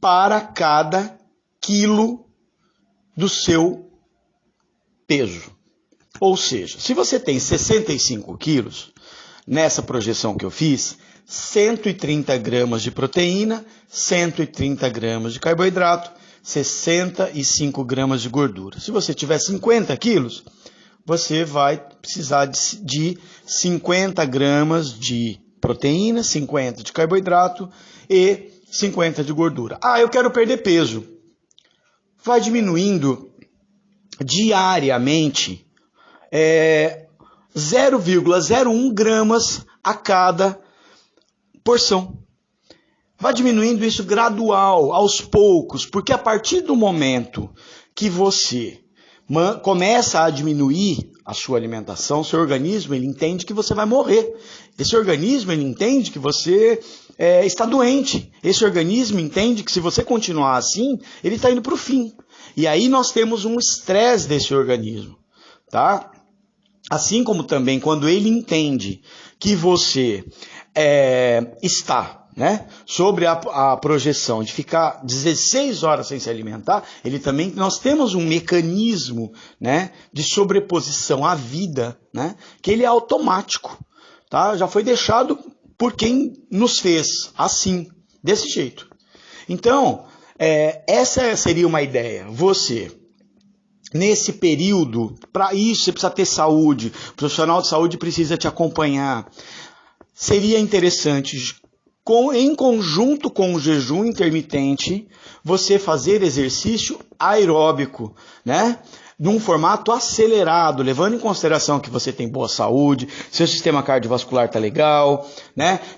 para cada quilo do seu peso. Ou seja, se você tem 65 quilos, nessa projeção que eu fiz, 130 gramas de proteína, 130 gramas de carboidrato, 65 gramas de gordura. Se você tiver 50 quilos, você vai precisar de 50 gramas de proteína, 50 de carboidrato e 50 de gordura. Eu quero perder peso. Vai diminuindo diariamente 0,01 gramas a cada porção. Vai diminuindo isso gradual, aos poucos, porque a partir do momento que você começa a diminuir a sua alimentação, seu organismo ele entende que você vai morrer. Esse organismo ele entende que você está doente. Esse organismo entende que se você continuar assim, ele está indo para o fim. E aí nós temos um estresse desse organismo, tá? Assim como também quando ele entende que você está sobre a projeção de ficar 16 horas sem se alimentar, nós temos um mecanismo de sobreposição à vida, que ele é automático, tá? Já foi deixado por quem nos fez assim, desse jeito. Então, essa seria uma ideia. Você, nesse período, para isso você precisa ter saúde, o profissional de saúde precisa te acompanhar. Seria interessante, em conjunto com o jejum intermitente, você fazer exercício aeróbico, num formato acelerado, levando em consideração que você tem boa saúde, seu sistema cardiovascular está legal,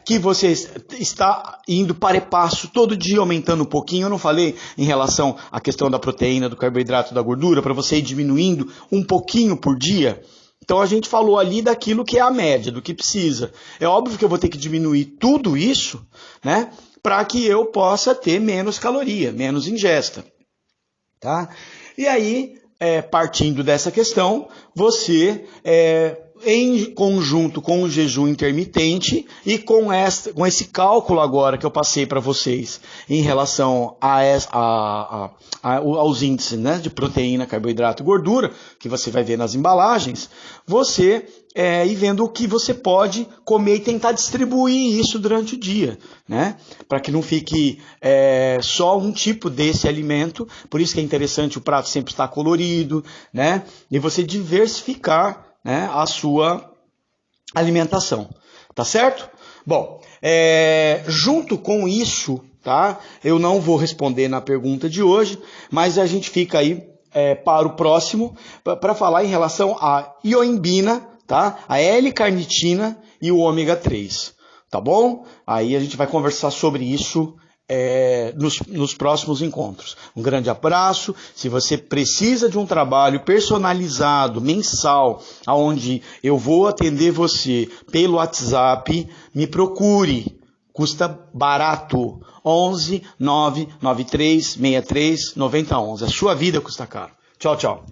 que você está indo para e passo todo dia aumentando um pouquinho. Eu não falei em relação à questão da proteína, do carboidrato, da gordura, para você ir diminuindo um pouquinho por dia. Então a gente falou ali daquilo que é a média, do que precisa. É óbvio que eu vou ter que diminuir tudo isso, para que eu possa ter menos caloria, menos ingesta, tá? E aí, partindo dessa questão, você, em conjunto com o jejum intermitente e com esse cálculo agora que eu passei para vocês em relação aos índices de proteína, carboidrato e gordura, que você vai ver nas embalagens, você ir vendo o que você pode comer e tentar distribuir isso durante o dia, para que não fique só um tipo desse alimento. Por isso que é interessante o prato sempre estar colorido, e você diversificar a sua alimentação, tá certo? Bom, junto com isso, tá? Eu não vou responder na pergunta de hoje, mas a gente fica aí para o próximo, para falar em relação à ioimbina, tá? A L-carnitina e o ômega 3, tá bom? Aí a gente vai conversar sobre isso nos próximos encontros. Um grande abraço. Se você precisa de um trabalho personalizado, mensal, onde eu vou atender você pelo WhatsApp, me procure. Custa barato. 11 993 63 90 11. A sua vida custa caro. Tchau, tchau.